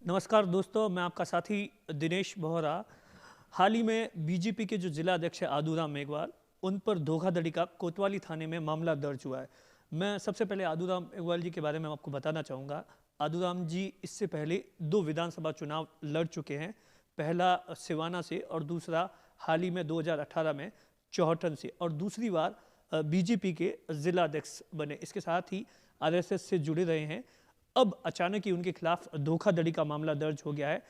नमस्कार दोस्तों, मैं आपका साथी दिनेश बोहरा। हाल ही में बीजेपी के जो जिला अध्यक्ष है आदूराम मेघवाल, उन पर धोखाधड़ी का कोतवाली थाने में मामला दर्ज हुआ है। मैं सबसे पहले आदूराम मेघवाल जी के बारे में आपको बताना चाहूँगा। आदूराम जी इससे पहले 2 विधानसभा चुनाव लड़ चुके हैं। पहला सिवाना से और दूसरा हाल ही में 2018 में चौहटन से, और दूसरी बार बीजेपी के जिला अध्यक्ष बने। इसके साथ ही आरएसएस से जुड़े रहे हैं। अब अचानक ही उनके खिलाफ धोखाधड़ी का मामला दर्ज हो गया है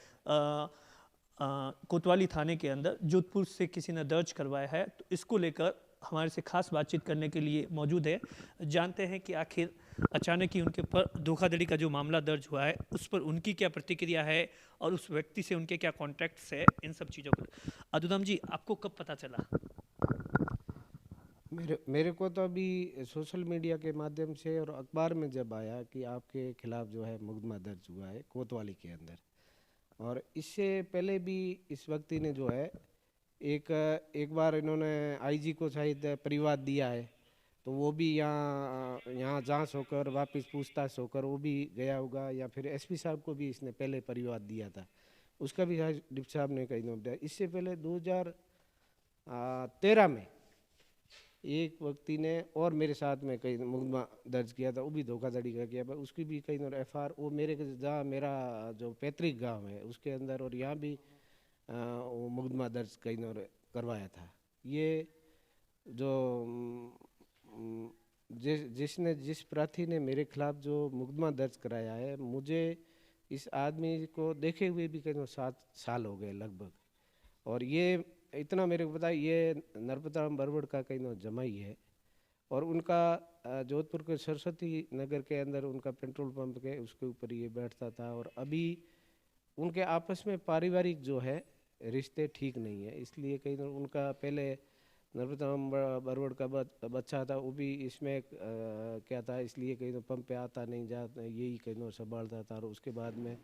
कोतवाली थाने के अंदर, जोधपुर से किसी ने दर्ज करवाया है। तो इसको लेकर हमारे से खास बातचीत करने के लिए मौजूद है। जानते हैं कि आखिर अचानक ही उनके ऊपर धोखाधड़ी का जो मामला दर्ज हुआ है उस पर उनकी क्या प्रतिक्रिया है और उस व्यक्ति से उनके क्या कॉन्टैक्ट्स है, इन सब चीज़ों को। अदुदम जी, आपको कब पता चला? मेरे को तो अभी सोशल मीडिया के माध्यम से और अखबार में जब आया कि आपके खिलाफ जो है मुकदमा दर्ज हुआ है कोतवाली के अंदर। और इससे पहले भी इस व्यक्ति ने जो है एक एक बार इन्होंने आईजी को शायद परिवाद दिया है, तो वो भी यहाँ यहाँ जांच होकर वापस पूछताछ होकर वो भी गया होगा, या फिर एसपी साहब को भी इसने पहले परिवाद दिया था, उसका भी शायद डिप्टी साहब ने कहीं दिया। इससे पहले 2013 में एक व्यक्ति ने और मेरे साथ में कई मुकदमा दर्ज किया था, वो भी धोखाधड़ी का किया, पर उसकी भी कई एफआर वो मेरे जहाँ मेरा जो पैतृक गांव है उसके अंदर, और यहाँ भी वो मुकदमा दर्ज कई करवाया था। ये जो जिस प्रार्थी ने मेरे खिलाफ जो मुकदमा दर्ज कराया है, मुझे इस आदमी को देखे हुए भी कई 7 साल हो गए लगभग। और ये इतना मेरे को पता है, ये नर्मदाराम बरवड़ का कहीं जमाई है, और उनका जोधपुर के सरस्वती नगर के अंदर उनका पेट्रोल पंप के उसके ऊपर ये बैठता था। और अभी उनके आपस में पारिवारिक जो है रिश्ते ठीक नहीं है, इसलिए कहीं उनका पहले नर्मदाराम बरवड़ का बच्चा था, वो भी इसमें क्या था, इसलिए कहीं पंप पे आता नहीं जाता, यही कहीं संभालता था। और उसके बाद में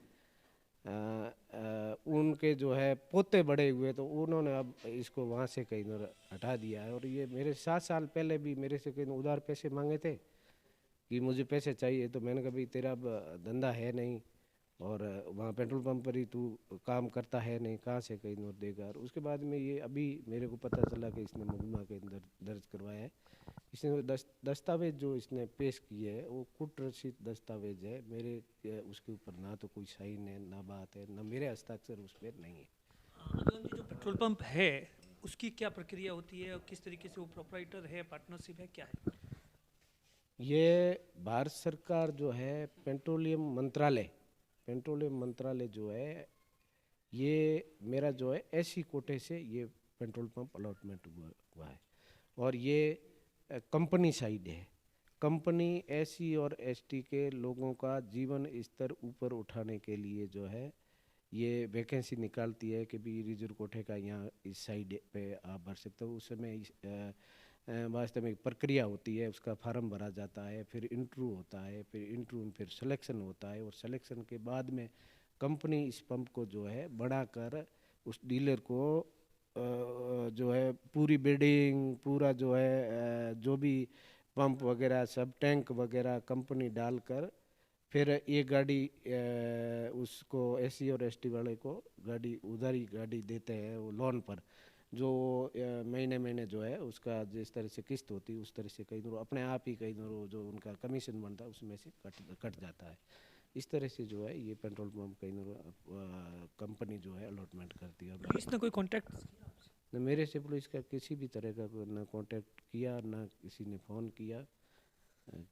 उनके जो है पोते बड़े हुए, तो उन्होंने अब इसको वहाँ से कहीं हटा दिया है। और ये मेरे 7 साल पहले भी मेरे से कहीं उधार पैसे मांगे थे कि मुझे पैसे चाहिए, तो मैंने कहा भाई तेरा अब धंधा है नहीं, और वहाँ पेट्रोल पंप पर ही तू काम करता है नहीं, कहाँ से कहीं नोट देगा। और उसके बाद में ये अभी मेरे को पता चला कि इसने मुकदमा के अंदर दर्ज करवाया है। इसने दस्तावेज जो इसने पेश किए है वो कुट रसीद दस्तावेज है मेरे, उसके ऊपर ना तो कोई साइन है, ना बात है, ना मेरे हस्ताक्षर उस पर नहीं है। अदुदम जी, जो पेट्रोल पंप है उसकी क्या प्रक्रिया होती है और किस तरीके से वो प्रोपराइटर है, पार्टनरशिप है, क्या है? ये भारत सरकार जो है पेट्रोलियम मंत्रालय जो है, ये मेरा जो है ऐसी कोटे से ये पेट्रोल पंप अलॉटमेंट हुआ है। और ये कंपनी साइड है। कंपनी एससी और एसटी के लोगों का जीवन स्तर ऊपर उठाने के लिए जो है ये वैकेंसी निकालती है कि भी रिजर्व कोटे का यहाँ इस साइड पे आप भर सकते हो। उस समय वास्तव में एक प्रक्रिया होती है, उसका फार्म भरा जाता है, फिर इंटरव्यू होता है, फिर इंटरव्यू में फिर सिलेक्शन होता है, और सिलेक्शन के बाद में कंपनी इस पंप को जो है बढ़ाकर उस डीलर को जो है पूरी बिल्डिंग, पूरा जो है जो भी पंप वगैरह सब टैंक वगैरह कंपनी डालकर फिर ये गाड़ी उसको एससी और एसटी वाले को गाड़ी उधारी गाड़ी देते हैं, वो लोन पर, जो महीने महीने जो है उसका जिस तरह से किस्त होती है उस तरह से कई दिनों अपने आप ही कई दिनों जो उनका कमीशन बनता है उसमें से कट जाता है। इस तरह से जो है ये पेट्रोल पंप कई कंपनी जो है अलॉटमेंट करती है। पुलिस ने कोई कॉन्टैक्ट? न मेरे से पुलिस का किसी भी तरह का ना कांटेक्ट किया, ना किसी ने फ़ोन किया,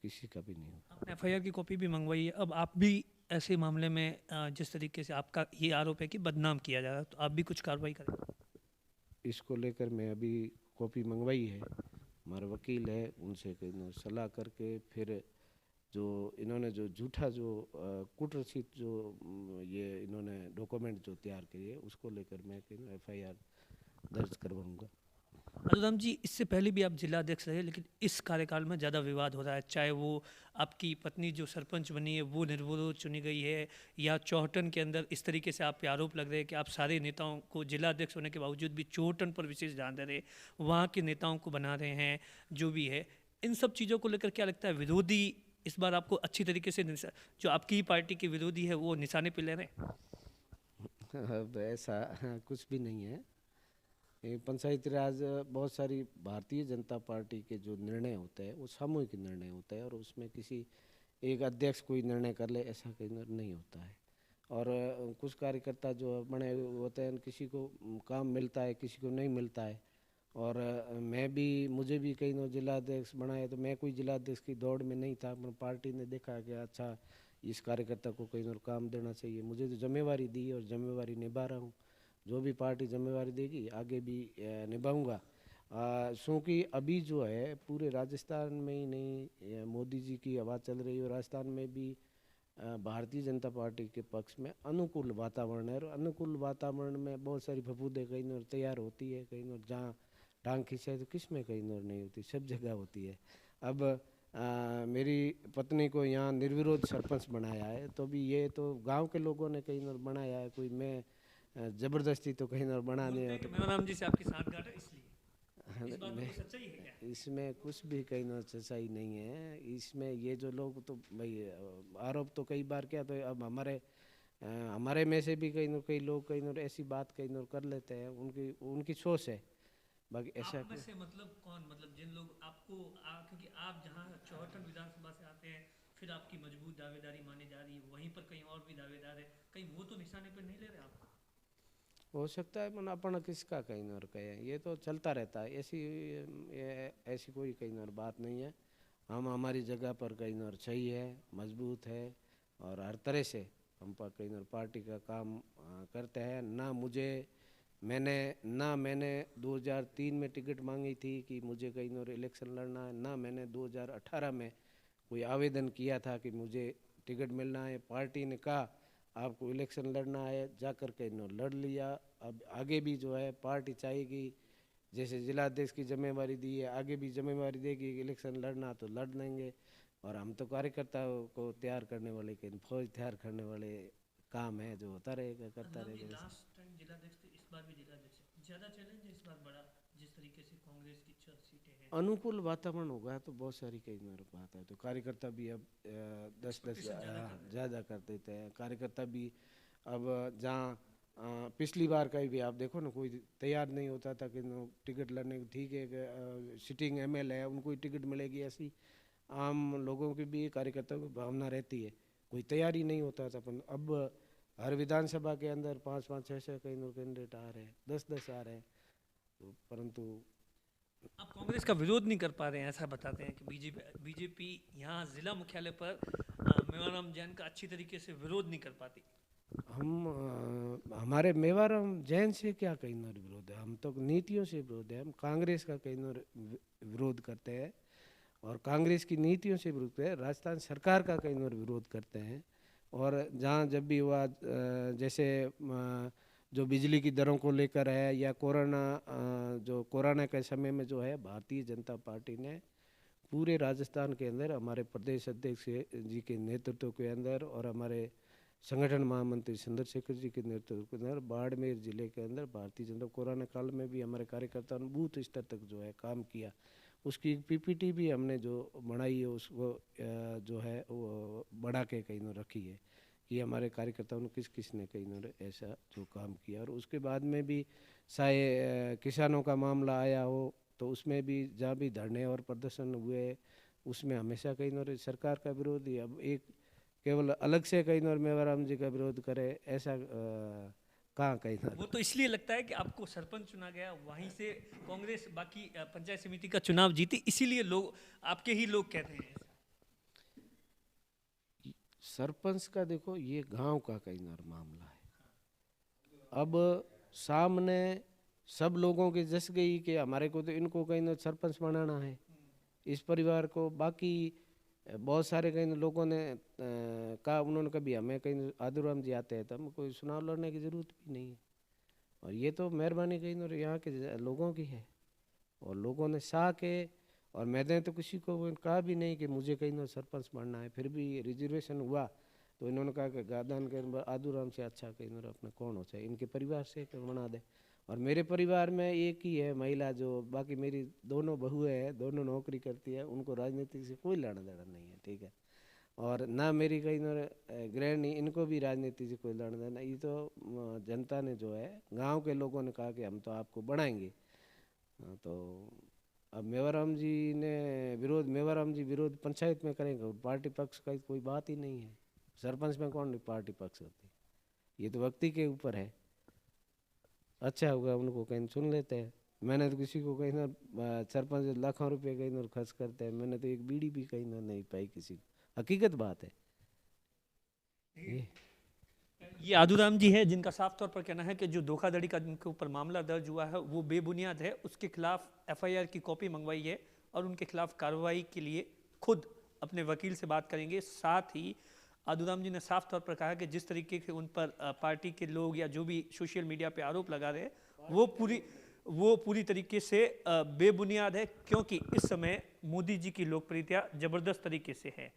किसी का भी नहीं। आपने एफआईआर की कॉपी भी मंगवाई है। अब आप भी ऐसे मामले में जिस तरीके से आपका ये आरोप है कि बदनाम किया जा रहा है, तो आप भी कुछ कार्रवाई करें? इसको लेकर मैं अभी कॉपी मंगवाई है, हमारा वकील है उनसे सलाह करके, फिर जो इन्होंने जो झूठा जो कूट रसीद जो ये इन्होंने डॉक्यूमेंट जो तैयार किए उसको लेकर मैं एफआईआर दर्ज करवाऊंगा। अदुदम जी, इससे पहले भी आप जिला अध्यक्ष रहे, लेकिन इस कार्यकाल में ज़्यादा विवाद हो रहा है। चाहे वो आपकी पत्नी जो सरपंच बनी है वो निर्विरोध चुनी गई है, या चौहटन के अंदर इस तरीके से आप पे आरोप लग रहे हैं कि आप सारे नेताओं को, जिला अध्यक्ष होने के बावजूद भी चौहटन पर विशेष ध्यान दे रहे, वहाँ के नेताओं को बना रहे हैं, जो भी है। इन सब चीज़ों को लेकर क्या लगता है, विरोधी इस बार आपको अच्छी तरीके से जो आपकी पार्टी के विरोधी है वो निशाने पे ले रहे हैं? अब ऐसा कुछ भी नहीं है। ये पंचायती राज बहुत सारी भारतीय जनता पार्टी के जो निर्णय होते हैं वो सामूहिक निर्णय होते हैं, और उसमें किसी एक अध्यक्ष कोई निर्णय कर ले ऐसा कहीं नहीं होता है। और कुछ कार्यकर्ता जो बने हुए होते हैं, किसी को काम मिलता है, किसी को नहीं मिलता है। और मैं भी, मुझे भी कहीं न जिलाध्यक्ष बनाया, तो मैं कोई जिलाध्यक्ष की दौड़ में नहीं था, पर पार्टी ने देखा कि अच्छा इस कार्यकर्ता को कहीं और काम देना चाहिए, मुझे तो जिम्मेवारी दी और जिम्मेवारी निभा रहा हूँ। जो भी पार्टी जिम्मेवारी देगी आगे भी निभाऊंगा। क्योंकि अभी जो है पूरे राजस्थान में ही नहीं, मोदी जी की आवाज़ चल रही है, और राजस्थान में भी भारतीय जनता पार्टी के पक्ष में अनुकूल वातावरण है। और अनुकूल वातावरण में बहुत सारी फफूदे कहीं न तैयार होती है, कहीं न जहाँ टांग खींचे तो किस में कहीं न नहीं होती, सब जगह होती है। अब मेरी पत्नी को यहाँ निर्विरोध सरपंच बनाया है, तो भी ये तो गांव के लोगों ने कहीं न बनाया है, कोई मैं जबरदस्ती तो कहीं न बनाने बोलते हैं कि तो मेवाराम जी से आपकी साठगांठ है इसलिए, इस बात में मैं, कोई सच्चाई है क्या? इसमें कुछ भी कहीं न सच्चाई नहीं है। इसमें ये जो लोग तो भाई आरोप तो कई बार किया, तो अब हमारे में से भी कई लोग कहीं न ऐसी बात कहीं न कर लेते हैं, उनकी उनकी सोच है, बाकी ऐसा आप में से मतलब कौन, मतलब जिन लोग आपको क्योंकि आप जहाँ चौहटन विधानसभा से आते हैं, फिर आपकी मजबूत दावेदारी मानी जा रही है, वहीं पर कहीं और भी दावेदार है, कहीं वो तो निशाने पर नहीं ले रहे आपको? हो सकता है, मन अपन किसका कहीं न कहे, ये तो चलता रहता है, ऐसी कोई कहीं न बात नहीं है। हम हमारी जगह पर कहीं न सही है, मजबूत है, और हर तरह से हम कहीं न पार्टी का काम करते हैं। मैंने 2003 में टिकट मांगी थी कि मुझे कहीं न इलेक्शन लड़ना है, ना मैंने 2018 में कोई आवेदन किया था कि मुझे टिकट मिलना है। पार्टी ने कहा आपको इलेक्शन लड़ना है, जाकर के इन्होंने लड़ लिया। अब आगे भी जो है पार्टी चाहेगी, जैसे जिलाध्यक्ष की जिम्मेवारी दी है, आगे भी जिम्मेवारी देगी कि इलेक्शन लड़ना तो लड़ लेंगे। और हम तो कार्यकर्ताओं को तैयार करने वाले के फौज तैयार करने वाले काम है, जो होता रहेगा करता मतलब ये रहेगा। लास्ट टाइम जिलाध्यक्ष थे, इस बार भी जिलाध्यक्ष है। ज्यादा चैलेंज है इस बार बड़ा, जिस तरीके से कांग्रेस की 6 सीटें हैं, अनुकूल वातावरण होगा तो बहुत सारी कई बार बात है, तो कार्यकर्ता भी अब 10-10 एक्सपेक्टेशन ज्यादा कर रहे हैं। ज़्यादा कर देते हैं कार्यकर्ता भी। अब जहाँ पिछली बार का भी आप देखो ना, कोई तैयार नहीं होता था कि टिकट लड़ने को, ठीक है कि सिटिंग एमएल है उनको ही टिकट मिलेगी, ऐसी आम लोगों की भी कार्यकर्ताओं की भावना रहती है, कोई तैयारी नहीं होता था। अपन अब हर विधानसभा के अंदर 5-5 6-6 कई कैंडिडेट आ रहे हैं, 10-10 आ रहे हैं, तो परंतु आप कांग्रेस का विरोध नहीं कर पा रहे हैं, ऐसा बताते हैं कि बीजेपी यहाँ जिला मुख्यालय पर मेवाराम जैन का अच्छी तरीके से विरोध नहीं कर पाती। हमारे मेवाराम जैन से क्या कहीं न विरोध है, हम तो नीतियों से विरोध है। हम कांग्रेस का कहीं न विरोध करते हैं, और कांग्रेस की नीतियों से विरोध करते हैं, राजस्थान सरकार का कहीं न विरोध करते हैं। और जहाँ जब भी हुआ जैसे जो बिजली की दरों को लेकर है, या जो कोरोना के समय में जो है भारतीय जनता पार्टी ने पूरे राजस्थान के अंदर हमारे प्रदेश अध्यक्ष जी के नेतृत्व के अंदर, और हमारे संगठन महामंत्री चंद्रशेखर जी के नेतृत्व के अंदर बाड़मेर जिले के अंदर भारतीय जनता कोरोना काल में भी हमारे कार्यकर्ताओं ने बूथ स्तर तक जो है काम किया। उसकी पीपीटी भी हमने जो बनाई है, उसको जो है वो बढ़ा के कहीं न रखी है कि हमारे कार्यकर्ताओं ने किस किस ने कहीं न ऐसा जो काम किया। और उसके बाद में भी चाहे किसानों का मामला आया हो, तो उसमें भी जहाँ भी धरने और प्रदर्शन हुए, उसमें हमेशा कहीं न सरकार का विरोध ही। अब एक केवल अलग से कहीं न मेवाराम जी का विरोध करे, ऐसा कहाँ कहीं न। वो तो इसलिए लगता है कि आपको सरपंच चुना गया, वहीं से कांग्रेस बाकी पंचायत समिति का चुनाव जीती, इसीलिए लोग आपके ही लोग कहते हैं ऐसा। सरपंच का देखो ये गांव का कहीं न मामला है। अब सामने सब लोगों की जस गई कि हमारे को तो इनको कहीं न सरपंच बनाना है, इस परिवार को। बाकी बहुत सारे कहीं लोगों ने कहा, उन्होंने कभी हमें कहीं आदुराम जी आते हैं तो हम कोई चुनाव लड़ने की ज़रूरत भी नहीं है। और ये तो मेहरबानी कहीं न यहाँ के लोगों की है, और लोगों ने चाह के, और मैंने तो किसी को कहा भी नहीं कि मुझे कहीं न सरपंच बनना है, फिर भी रिजर्वेशन हुआ तो इन्होंने कहा कि गादान के आदुराम से अच्छा कहीं न अपने कौन हो चाहे, इनके परिवार से बना दे। और मेरे परिवार में एक ही है महिला, जो बाकी मेरी दोनों बहुएं हैं, दोनों नौकरी करती है, उनको राजनीति से कोई लेना देना नहीं है, ठीक है। और ना मेरी कहीं गृहिणी, इनको भी राजनीति से कोई लेना देना। ये तो जनता ने जो है, गांव के लोगों ने कहा कि हम तो आपको बढ़ाएंगे। तो अब मेवाराम जी ने मेवाराम जी विरोध पंचायत में करेंगे, और पार्टी पक्ष का कोई बात ही नहीं है। सरपंच में कौन पार्टी पक्ष होती है, ये तो व्यक्ति के ऊपर है। अच्छा होगा उनको कहीं सुन लेते हैं। मैंने तो किसी को कहीं ना सरपंच लाखों रुपए कहीं ना खर्च करते हैं, मैंने तो एक बीड़ी भी कहीं ना नहीं पाई किसी को। हकीकत बात है ये आदूराम जी है जिनका साफ तौर पर कहना है कि जो धोखाधड़ी का जिनके ऊपर मामला दर्ज हुआ है वो बेबुनियाद है। उसके खिलाफ एफआईआर की कॉपी मंगवाई है और उनके खिलाफ कार्रवाई के लिए खुद अपने वकील से बात करेंगे। साथ ही आदूराम जी ने साफ तौर पर कहा कि जिस तरीके से उन पर पार्टी के लोग या जो भी सोशल मीडिया पे आरोप लगा रहे हैं वो पूरी तरीके से बेबुनियाद है, क्योंकि इस समय मोदी जी की लोकप्रियता जबरदस्त तरीके से है।